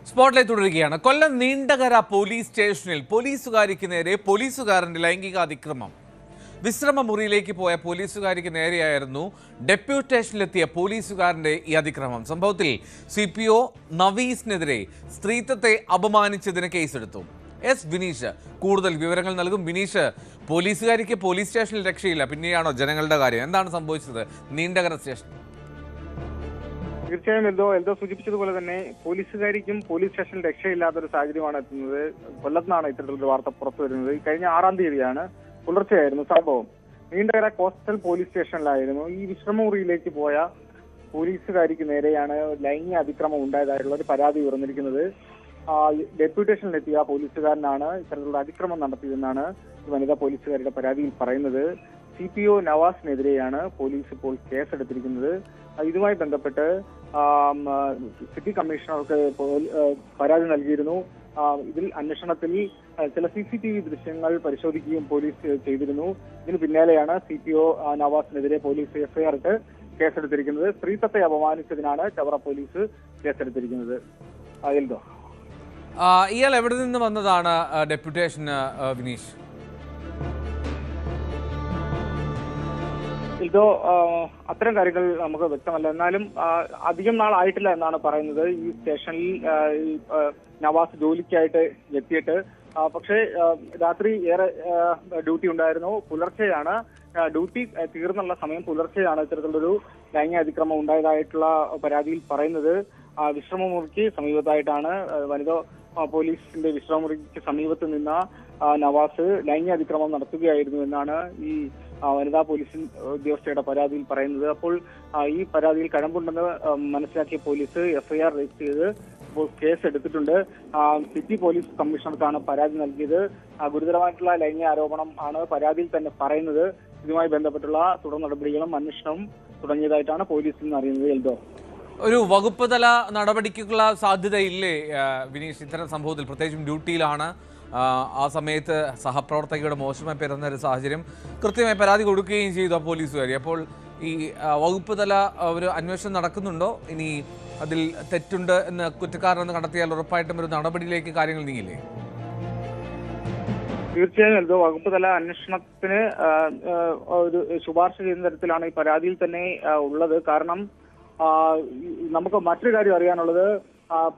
Spotlight തുടരുകയാണ്. Kollam Neendakara police സ്റ്റേഷനിൽ പോലീസുകാരിക്ക് നേരെ പോലീസുകാരന്റെ ലൈംഗിക അതിക്രമം. വിശ്രമ മുറിയിലേക്ക് പോയ പോലീസുകാരിക്ക് നേരെയായിരുന്നു ഡെപ്യൂട്ടേഷനിലെത്തിയ പോലീസുകാരന്റെ ഈ അതിക്രമം. സംഭവത്തിൽ CPO നവീസിനെതിരെ സ്ത്രീത്വത്തെ അപമാനിച്ചതിന് കേസെടുത്തു. വിനീഷ് കൂടുതൽ വിവരങ്ങൾ നൽകും. വിനീഷ്, പോലീസുകാരിക്ക് പോലീസ് സ്റ്റേഷനിൽ രക്ഷയില്ല, പിന്നെയാണോ ജനങ്ങളുടെ കാര്യം? എന്താണ് സംഭവിച്ചത് നീണ്ടകര സ്റ്റേഷൻ? തീർച്ചയായും എൽദോ സൂചിപ്പിച്ചതുപോലെ തന്നെ പോലീസുകാരിക്കും പോലീസ് സ്റ്റേഷനിൽ രക്ഷയില്ലാത്തൊരു സാഹചര്യമാണ് എത്തുന്നത്. കൊല്ലത്തുനിന്നാണ് ഇത്തരത്തിലൊരു വാർത്ത പുറത്തു വരുന്നത്. കഴിഞ്ഞ 6-ാം തീയതിയാണ്, പുലർച്ചെയായിരുന്നു സംഭവം. നീണ്ടകര കോസ്റ്റൽ പോലീസ് സ്റ്റേഷനിലായിരുന്നു. ഈ വിശ്രമമുറിയിലേക്ക് പോയ പോലീസുകാരിക്ക് നേരെയാണ് ലൈംഗിക അതിക്രമം ഉണ്ടായതായിട്ടുള്ള ഒരു പരാതി ഉയർന്നിരിക്കുന്നത്. ഡെപ്യൂട്ടേഷനിലെത്തിയ പോലീസുകാരനാണ് ഇത്തരത്തിലുള്ള അതിക്രമം നടത്തിയതെന്നാണ് വനിതാ പോലീസുകാരുടെ പരാതിയിൽ പറയുന്നത്. CPO നവാസിനെതിരെയാണ് പോലീസ് ഇപ്പോൾ കേസെടുത്തിരിക്കുന്നത്. ഇതുമായി ബന്ധപ്പെട്ട് സിറ്റി കമ്മീഷണർക്ക് പരാതി നൽകിയിരുന്നു. ഇതിൽ അന്വേഷണത്തിൽ ചില CCTV ദൃശ്യങ്ങൾ പരിശോധിക്കുകയും പോലീസ് ചെയ്തിരുന്നു. ഇതിന് പിന്നാലെയാണ് CPO നവാസിനെതിരെ പോലീസ് FIR ഇട്ട് കേസെടുത്തിരിക്കുന്നത്. സ്ത്രീത്വത്തെ അപമാനിച്ചതിനാണ് ചവറ പോലീസ് കേസെടുത്തിരിക്കുന്നത്. എൽദോ, ഇയാൾ എവിടെ നിന്ന് വന്നതാണ് ഡെപ്യൂട്ടേഷന്, വിനീഷ്? ഇതോ അത്തരം കാര്യങ്ങൾ നമുക്ക് വ്യക്തമല്ല. എന്നാലും അധികം നാളായിട്ടില്ല എന്നാണ് പറയുന്നത്. ഈ സ്റ്റേഷനിൽ നവാസ് ജോലിക്കായിട്ട് എത്തിയിട്ട്, പക്ഷേ രാത്രി ഏറെ ഡ്യൂട്ടി ഉണ്ടായിരുന്നു. പുലർച്ചെയാണ് ഡ്യൂട്ടി തീർന്നുള്ള സമയം പുലർച്ചെയാണ് ഇത്തരത്തിലൊരു ലൈംഗിക അതിക്രമം ഉണ്ടായതായിട്ടുള്ള പരാതിയിൽ പറയുന്നത്. വിശ്രമമുറിക്ക് സമീപത്തായിട്ടാണ് വനിതാ പോലീസിന്റെ വിശ്രമമുറിക്ക് സമീപത്ത് നിന്ന നവാസ് ലൈംഗിക അതിക്രമം നടത്തുകയായിരുന്നു എന്നാണ് ഈ വനിതാ പോലീസ് ഉദ്യോഗസ്ഥയുടെ പരാതിയിൽ പറയുന്നത്. അപ്പോൾ ഈ പരാതിയിൽ കഴമ്പുണ്ടെന്ന് മനസ്സിലാക്കിയ പോലീസ് FIR രജിസ്റ്റർ ചെയ്ത് കേസ് എടുത്തിട്ടുണ്ട്. സിറ്റി പോലീസ് കമ്മീഷണർക്കാണ് പരാതി നൽകിയത്. ഗുരുതരമായിട്ടുള്ള ലൈംഗിക ആരോപണം ആണ് പരാതിയിൽ തന്നെ പറയുന്നത്. ഇതുമായി ബന്ധപ്പെട്ടുള്ള തുടർ നടപടികളും അന്വേഷണവും തുടങ്ങിയതായിട്ടാണ് പോലീസിൽ നിന്ന് അറിയുന്നത്. എൽദോ, ഒരു വകുപ്പ് തല നടപടിക്കുള്ള സാധ്യതയില്ലേ വിനീഷ് ഇത്തരം സംഭവത്തിൽ? പ്രത്യേകിച്ചും ഡ്യൂട്ടിയിലാണ്, ആ സമയത്ത് സഹപ്രവർത്തകയുടെ മോശമായി പെരുന്ന ഒരു സാഹചര്യം, കൃത്യമായി പരാതി കൊടുക്കുകയും ചെയ്തു ആ പോലീസുകാരി. അപ്പോൾ ഈ വകുപ്പ് തല ഒരു അന്വേഷണം നടക്കുന്നുണ്ടോ? ഇനി അതിൽ തെറ്റുണ്ട് എന്ന് കുറ്റക്കാരെന്ന് കണ്ടെത്തിയാൽ ഉറപ്പായിട്ടും ഒരു നടപടിയിലേക്ക് കാര്യങ്ങൾ നീങ്ങില്ലേ? തീർച്ചയായും എൽദോ, വകുപ്പ് തല അന്വേഷണത്തിന് ഒരു ശുപാർശ ചെയ്യുന്ന തരത്തിലാണ് ഈ പരാതിയിൽ തന്നെ ഉള്ളത്. കാരണം നമുക്ക് മറ്റൊരു കാര്യം അറിയാനുള്ളത്,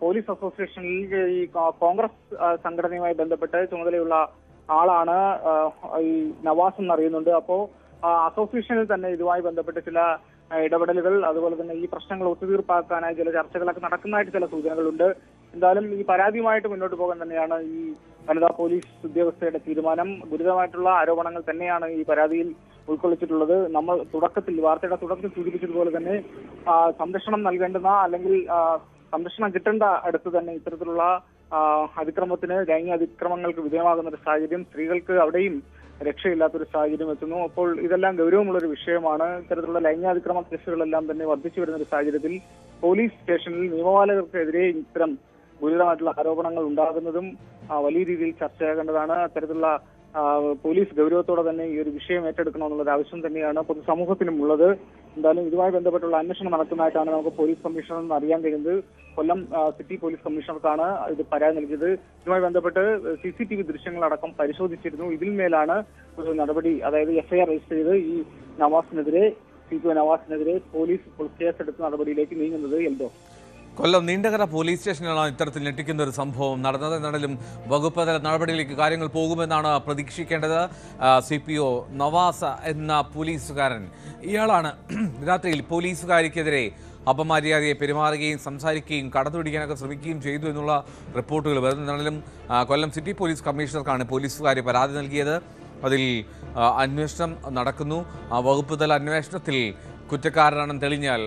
പോലീസ് അസോസിയേഷനിൽ ഈ കോൺഗ്രസ് സംഘടനയുമായി ബന്ധപ്പെട്ട് ചുമതലയുള്ള ആളാണ് ഈ നവാസ് എന്നറിയുന്നുണ്ട്. അപ്പോ അസോസിയേഷനിൽ തന്നെ ഇതുമായി ബന്ധപ്പെട്ട് ചില ഇടപെടലുകൾ, അതുപോലെ തന്നെ ഈ പ്രശ്നങ്ങൾ ഒത്തുതീർപ്പാക്കാനായി ചില ചർച്ചകളൊക്കെ നടക്കുന്നതായിട്ട് ചില സൂചനകളുണ്ട്. എന്തായാലും ഈ പരാതിയുമായിട്ട് മുന്നോട്ട് പോകാൻ തന്നെയാണ് ഈ വനിതാ പോലീസ് ഉദ്യോഗസ്ഥയുടെ തീരുമാനം. ഗുരുതരമായിട്ടുള്ള ആരോപണങ്ങൾ തന്നെയാണ് ഈ പരാതിയിൽ ഉൾക്കൊള്ളിച്ചിട്ടുള്ളത്. നമ്മൾ വാർത്തയുടെ തുടക്കത്തിൽ സൂചിപ്പിച്ചതുപോലെ തന്നെ സംരക്ഷണം നൽകേണ്ടുന്ന, അല്ലെങ്കിൽ സംരക്ഷണം കിട്ടേണ്ട അടുത്ത് തന്നെ ഇത്തരത്തിലുള്ള അതിക്രമത്തിന്, ലൈംഗിക അതിക്രമങ്ങൾക്ക് വിധേയമാകുന്ന ഒരു സാഹചര്യം, സ്ത്രീകൾക്ക് അവിടെയും രക്ഷയില്ലാത്തൊരു സാഹചര്യം എത്തുന്നു. അപ്പോൾ ഇതെല്ലാം ഗൗരവമുള്ളൊരു വിഷയമാണ്. ഇത്തരത്തിലുള്ള ലൈംഗികാതിക്രമ കേസുകളെല്ലാം തന്നെ വർദ്ധിച്ചു വരുന്ന ഒരു സാഹചര്യത്തിൽ പോലീസ് സ്റ്റേഷനിൽ നിയമപാലകർക്കെതിരെ ഇത്തരം ഗുരുതരമായിട്ടുള്ള ആരോപണങ്ങൾ ഉണ്ടാകുന്നതും വലിയ രീതിയിൽ ചർച്ചയാകേണ്ടതാണ്. അത്തരത്തിലുള്ള പോലീസ് ഗൗരവത്തോടെ തന്നെ ഈ ഒരു വിഷയം ഏറ്റെടുക്കണമെന്നുള്ളൊരു ആവശ്യം തന്നെയാണ് പൊതുസമൂഹത്തിനും ഉള്ളത്. എന്തായാലും ഇതുമായി ബന്ധപ്പെട്ടുള്ള അന്വേഷണം നടക്കുന്നതായിട്ടാണ് നമുക്ക് പോലീസ് കമ്മീഷണർ എന്ന് അറിയാൻ കഴിയുന്നത്. കൊല്ലം സിറ്റി പോലീസ് കമ്മീഷണർക്കാണ് ഇത് പരാതി നൽകിയത്. ഇതുമായി ബന്ധപ്പെട്ട് CCTV ദൃശ്യങ്ങളടക്കം പരിശോധിച്ചിരുന്നു. ഇതിൽ മേലാണ് ഒരു നടപടി, അതായത് FIR രജിസ്റ്റർ ചെയ്ത് ഈ നവാസിനെതിരെ, CPO നവാസിനെതിരെ പോലീസ് ഇപ്പോൾ കേസെടുത്ത നടപടിയിലേക്ക് നീങ്ങുന്നത്. എൽദോ, കൊല്ലം നീണ്ടകര പോലീസ് സ്റ്റേഷനിലാണ് ഇത്തരത്തിൽ ഞെട്ടിക്കുന്ന ഒരു സംഭവം നടന്നത്. എന്നാലും വകുപ്പ് തല നടപടിയിലേക്ക് കാര്യങ്ങൾ പോകുമെന്നാണ് പ്രതീക്ഷിക്കേണ്ടത്. CPO നവാസ് എന്ന പോലീസുകാരൻ, ഇയാളാണ് രാത്രിയിൽ പോലീസുകാരിക്കെതിരെ അപമര്യാദയെ പെരുമാറുകയും സംസാരിക്കുകയും കടത്തുപിടിക്കാനൊക്കെ ശ്രമിക്കുകയും ചെയ്തു എന്നുള്ള റിപ്പോർട്ടുകൾ വരുന്നതാണെങ്കിലും കൊല്ലം സിറ്റി പോലീസ് കമ്മീഷണർക്കാണ് പോലീസുകാരി പരാതി നൽകിയത്. അതിൽ അന്വേഷണം നടക്കുന്നു. വകുപ്പ് തല അന്വേഷണത്തിൽ കുറ്റക്കാരനാണെന്ന് തെളിഞ്ഞാൽ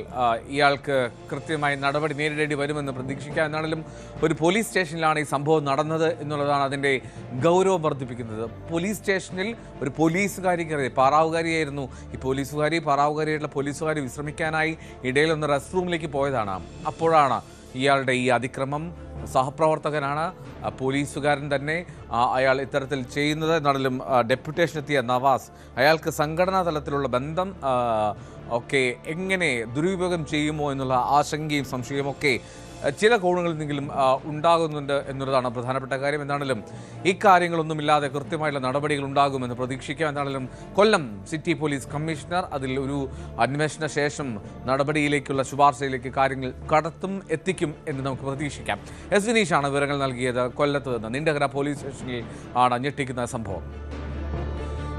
ഇയാൾക്ക് കൃത്യമായി നടപടി നേരിടേണ്ടി വരുമെന്ന് പ്രതീക്ഷിക്കാം. എന്നാലും ഒരു പോലീസ് സ്റ്റേഷനിലാണ് ഈ സംഭവം നടന്നത് എന്നുള്ളതാണ് അതിൻ്റെ ഗൗരവം വർദ്ധിപ്പിക്കുന്നത്. പോലീസ് സ്റ്റേഷനിൽ ഒരു പോലീസുകാരിക്ക്, പാറാവുകാരിയായിരുന്നു ഈ പാറാവുകാരിയായിട്ടുള്ള പോലീസുകാരി വിശ്രമിക്കാനായി ഇടയിലൊന്ന് റെസ്റ്റ് റൂമിലേക്ക് പോയതാണ്. അപ്പോഴാണ് ഇയാളുടെ ഈ അതിക്രമം. സഹപ്രവർത്തകനാണ്, പോലീസുകാരൻ തന്നെ അയാൾ ഇത്തരത്തിൽ ചെയ്യുന്നത്. എന്നാലും ഡെപ്യൂട്ടേഷനെത്തിയ നവാസ്, അയാൾക്ക് സംഘടനാ തലത്തിലുള്ള ബന്ധം ഒക്കെ എങ്ങനെ ദുരുപയോഗം ചെയ്യുമോ എന്നുള്ള ആശങ്കയും സംശയമൊക്കെ ചില കോണുകളിൽ നിന്നെങ്കിലും ഉണ്ടാകുന്നുണ്ട് എന്നുള്ളതാണ് പ്രധാനപ്പെട്ട കാര്യം. എന്താണെങ്കിലും ഇക്കാര്യങ്ങളൊന്നുമില്ലാതെ കൃത്യമായുള്ള നടപടികൾ ഉണ്ടാകുമെന്ന് പ്രതീക്ഷിക്കാം. എന്താണെങ്കിലും കൊല്ലം സിറ്റി പോലീസ് കമ്മീഷണർ അതിൽ ഒരു അന്വേഷണ ശേഷം നടപടിയിലേക്കുള്ള ശുപാർശയിലേക്ക് കാര്യങ്ങൾ എത്തിക്കും എന്ന് നമുക്ക് പ്രതീക്ഷിക്കാം. എസ് വിനീഷാണ് വിവരങ്ങൾ നൽകിയത് കൊല്ലത്ത് നിന്ന്. നീണ്ടകര പോലീസ് സ്റ്റേഷനിൽ ആണ് ഞെട്ടിക്കുന്ന സംഭവം.